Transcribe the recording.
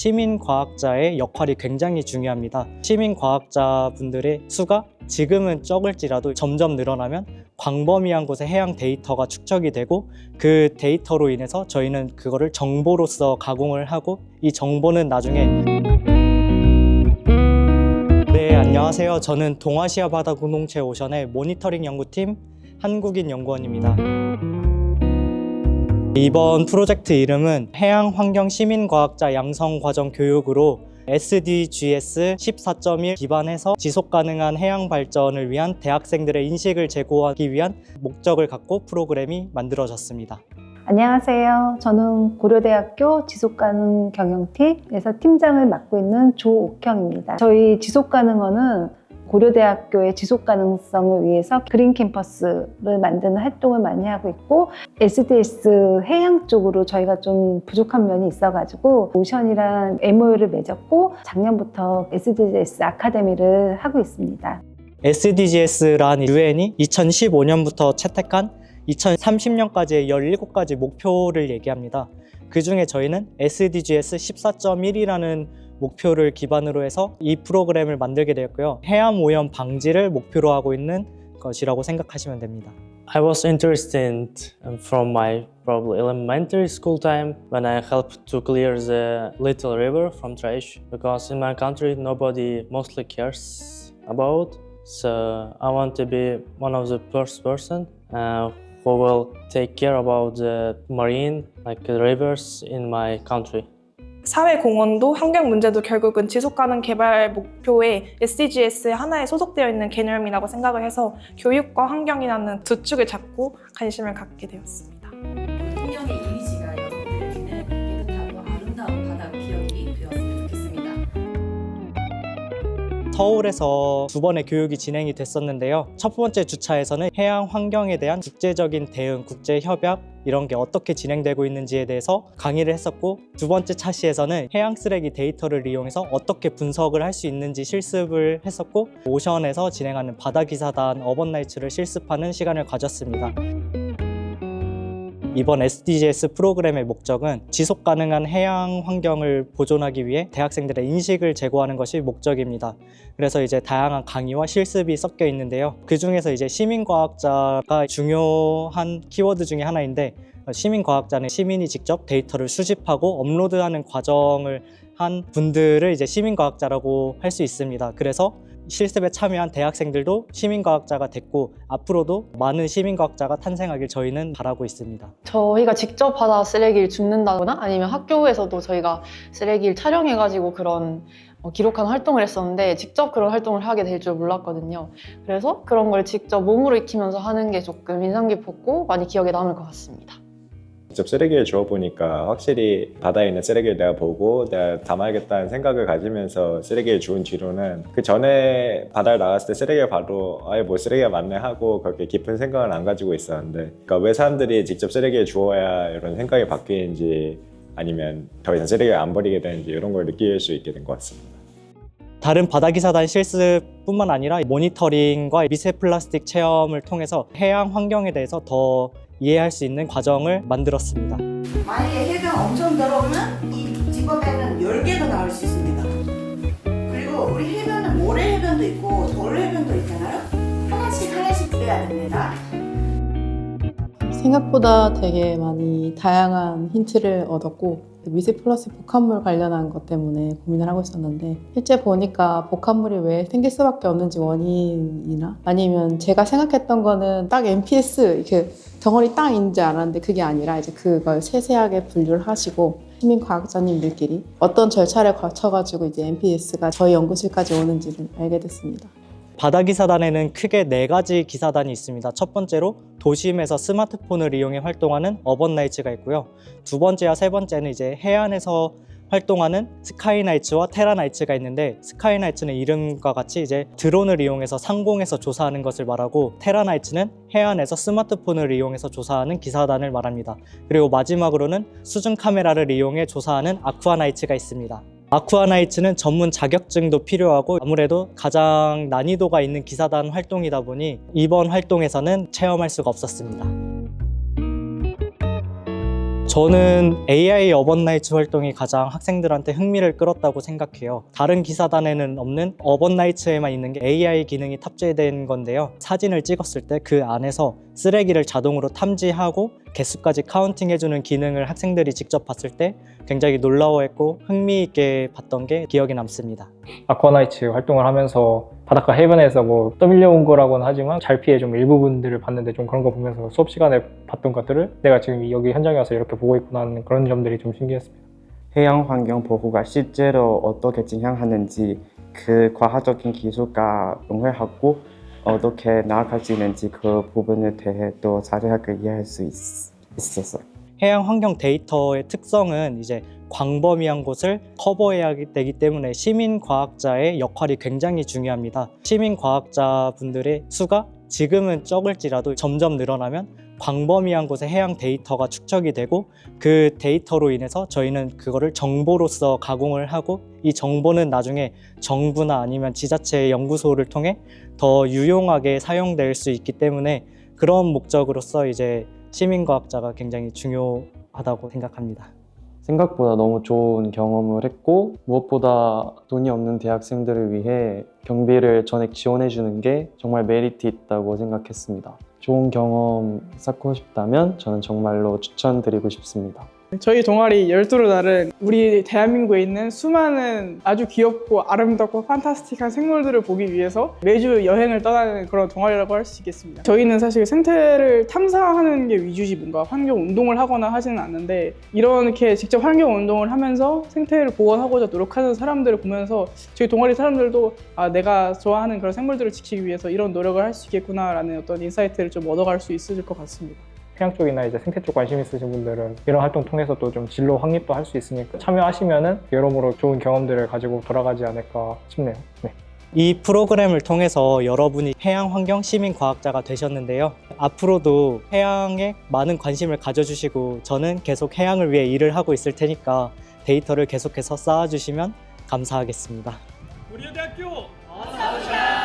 시민과학자의 역할이 굉장히 중요합니다. 시민과학자분들의 수가 지금은 적을지라도 점점 늘어나면 광범위한 곳에 해양 데이터가 축적이 되고 그 데이터로 인해서 저희는 그거를 정보로서 가공을 하고 이 정보는 나중에 네, 안녕하세요. 저는 동아시아 바다 공동체 오션의 모니터링 연구팀 한국인 연구원입니다. 이번 프로젝트 이름은 해양환경시민과학자 양성과정 교육으로 SDGs 14.1 기반해서 지속가능한 해양 발전을 위한 대학생들의 인식을 제고하기 위한 목적을 갖고 프로그램이 만들어졌습니다. 안녕하세요. 저는 고려대학교 지속가능경영팀에서 팀장을 맡고 있는 조옥형입니다. 저희 지속가능원은 고려대학교의 지속가능성을 위해서 그린 캠퍼스를 만드는 활동을 많이 하고 있고 SDS 해양 쪽으로 저희가 좀 부족한 면이 있어가지고 오션이랑 MOU를 맺었고 작년부터 SDGs 아카데미를 하고 있습니다. SDGs란 UN이 2015년부터 채택한 2030년까지의 17가지 목표를 얘기합니다. 그 중에 저희는 SDGs 14.1이라는 목표를 기반으로 해서 이 프로그램을 만들게 되었고요. 해양 오염 방지를 목표로 하고 있는 것이라고 생각하시면 됩니다. I was interested from my probably elementary school time when I helped to clear the little river from trash because in my country nobody mostly cares about. So I want to be one of the first person who will take care about the marine like rivers in my country. 사회공헌도 환경 문제도 결국은 지속가능 개발 목표의 SDGs의 하나에 소속되어 있는 개념이라고 생각을 해서 교육과 환경이라는 두 축을 잡고 관심을 갖게 되었습니다. 풍경의 이미지가 여러분들에게는 깨끗하고 아름다운 바다 기억이 되었으면 좋겠습니다. 서울에서 두 번의 교육이 진행이 됐었는데요. 첫 번째 주차에서는 해양 환경에 대한 국제적인 대응, 국제협약 이런 게 어떻게 진행되고 있는지에 대해서 강의를 했었고 두 번째 차시에서는 해양 쓰레기 데이터를 이용해서 어떻게 분석을 할 수 있는지 실습을 했었고 오션에서 진행하는 바다기사단 어번나이츠를 실습하는 시간을 가졌습니다. 이번 SDGs 프로그램의 목적은 지속가능한 해양 환경을 보존하기 위해 대학생들의 인식을 제고하는 것이 목적입니다. 그래서 이제 다양한 강의와 실습이 섞여 있는데요. 그 중에서 이제 시민과학자가 중요한 키워드 중에 하나인데 시민과학자는 시민이 직접 데이터를 수집하고 업로드하는 과정을 한 분들을 이제 시민과학자라고 할 수 있습니다. 그래서 실습에 참여한 대학생들도 시민과학자가 됐고 앞으로도 많은 시민과학자가 탄생하길 저희는 바라고 있습니다. 저희가 직접 바다 쓰레기를 줍는다거나 아니면 학교에서도 저희가 쓰레기를 촬영해가지고 그런 기록한 활동을 했었는데 직접 그런 활동을 하게 될 줄 몰랐거든요. 그래서 그런 걸 직접 몸으로 익히면서 하는 게 조금 인상 깊었고 많이 기억에 남을 것 같습니다. 직접 쓰레기를 주워보니까 확실히 바다에 있는 쓰레기를 내가 보고 내가 담아야겠다는 생각을 가지면서 쓰레기를 주운 뒤로는 그 전에 바다를 나갔을 때 쓰레기를 봐도 아예 뭐 쓰레기가 많네 하고 그렇게 깊은 생각을 안 가지고 있었는데 그러니까 왜 사람들이 직접 쓰레기를 주워야 이런 생각이 바뀌는지 아니면 더 이상 쓰레기를 안 버리게 되는지 이런 걸 느낄 수 있게 된 것 같습니다. 다른 바다기사단 실습뿐만 아니라 모니터링과 미세 플라스틱 체험을 통해서 해양 환경에 대해서 더 이해할 수 있는 과정을 만들었습니다. 만약에 해변 엄청 더러우면 이 집업에는 10개도 나올 수 있습니다. 그리고 우리 해변은 모래 해변도 있고 돌 해변도 있잖아요. 하나씩 빼야 됩니다. 생각보다 되게 많이 다양한 힌트를 얻었고 미세 플라스틱 복합물 관련한 것 때문에 고민을 하고 있었는데 실제 보니까 복합물이 왜 생길 수밖에 없는지 원인이나 아니면 제가 생각했던 거는 딱 MPS 이렇게 덩어리 딱 있는 줄 알았는데 그게 아니라 이제 그걸 세세하게 분류를 하시고 시민과학자님들끼리 어떤 절차를 거쳐가지고 이제 MPS가 저희 연구실까지 오는지를 알게 됐습니다. 바다기사단에는 크게 4가지 기사단이 있습니다. 첫 번째로 도심에서 스마트폰을 이용해 활동하는 어번나이츠가 있고요. 두 번째와 세 번째는 이제 해안에서 활동하는 스카이나이츠와 테라나이츠가 있는데 스카이나이츠는 이름과 같이 이제 드론을 이용해서 상공에서 조사하는 것을 말하고 테라나이츠는 해안에서 스마트폰을 이용해서 조사하는 기사단을 말합니다. 그리고 마지막으로는 수중 카메라를 이용해 조사하는 아쿠아나이츠가 있습니다. 아쿠아나이츠는 전문 자격증도 필요하고 아무래도 가장 난이도가 있는 기사단 활동이다 보니 이번 활동에서는 체험할 수가 없었습니다. 저는 AI 어번나이츠 활동이 가장 학생들한테 흥미를 끌었다고 생각해요. 다른 기사단에는 없는 어번나이츠에만 있는 게 AI 기능이 탑재된 건데요. 사진을 찍었을 때 그 안에서 쓰레기를 자동으로 탐지하고 개수까지 카운팅해주는 기능을 학생들이 직접 봤을 때 굉장히 놀라워했고 흥미있게 봤던 게 기억에 남습니다. 아쿠아나이츠 활동을 하면서 바닷가 해변에서 뭐 떠밀려온 거라고는 하지만 잘 피해 좀 일부분들을 봤는데 좀 그런 거 보면서 수업 시간에 봤던 것들을 내가 지금 여기 현장에 와서 이렇게 보고 있구나 하는 그런 점들이 좀 신기했습니다. 해양 환경 보호가 실제로 어떻게 진행하는지 그 과학적인 기술과 연결하고 어떻게 나아갈 수 있는지 그 부분에 대해 또 자세하게 이해할 수 있었어요. 해양 환경 데이터의 특성은 이제 광범위한 곳을 커버해야 되기 때문에 시민 과학자의 역할이 굉장히 중요합니다. 시민 과학자 분들의 수가 지금은 적을지라도 점점 늘어나면 광범위한 곳에 해양 데이터가 축적이 되고 그 데이터로 인해서 저희는 그거를 정보로서 가공을 하고 이 정보는 나중에 정부나 아니면 지자체 연구소를 통해 더 유용하게 사용될 수 있기 때문에 그런 목적으로서 이제 시민과학자가 굉장히 중요하다고 생각합니다. 생각보다 너무 좋은 경험을 했고 무엇보다 돈이 없는 대학생들을 위해 경비를 전액 지원해 주는 게 정말 메리트 있다고 생각했습니다. 좋은 경험 쌓고 싶다면 저는 정말로 추천드리고 싶습니다. 저희 동아리 12달은 우리 대한민국에 있는 수많은 아주 귀엽고 아름답고 판타스틱한 생물들을 보기 위해서 매주 여행을 떠나는 그런 동아리라고 할 수 있겠습니다. 저희는 사실 생태를 탐사하는 게 위주지 뭔가 환경 운동을 하거나 하지는 않는데 이렇게 직접 환경 운동을 하면서 생태를 복원하고자 노력하는 사람들을 보면서 저희 동아리 사람들도 내가 좋아하는 그런 생물들을 지키기 위해서 이런 노력을 할 수 있겠구나라는 어떤 인사이트를 좀 얻어갈 수 있을 것 같습니다. 해양 쪽이나 이제 생태 쪽 관심 있으신 분들은 이런 활동 통해서 또 좀 진로 확립도 할 수 있으니까 참여하시면은 여러모로 좋은 경험들을 가지고 돌아가지 않을까 싶네요. 네. 이 프로그램을 통해서 여러분이 해양 환경 시민 과학자가 되셨는데요. 앞으로도 해양에 많은 관심을 가져주시고 저는 계속 해양을 위해 일을 하고 있을 테니까 데이터를 계속해서 쌓아주시면 감사하겠습니다. 고려대학교 어서 오세요.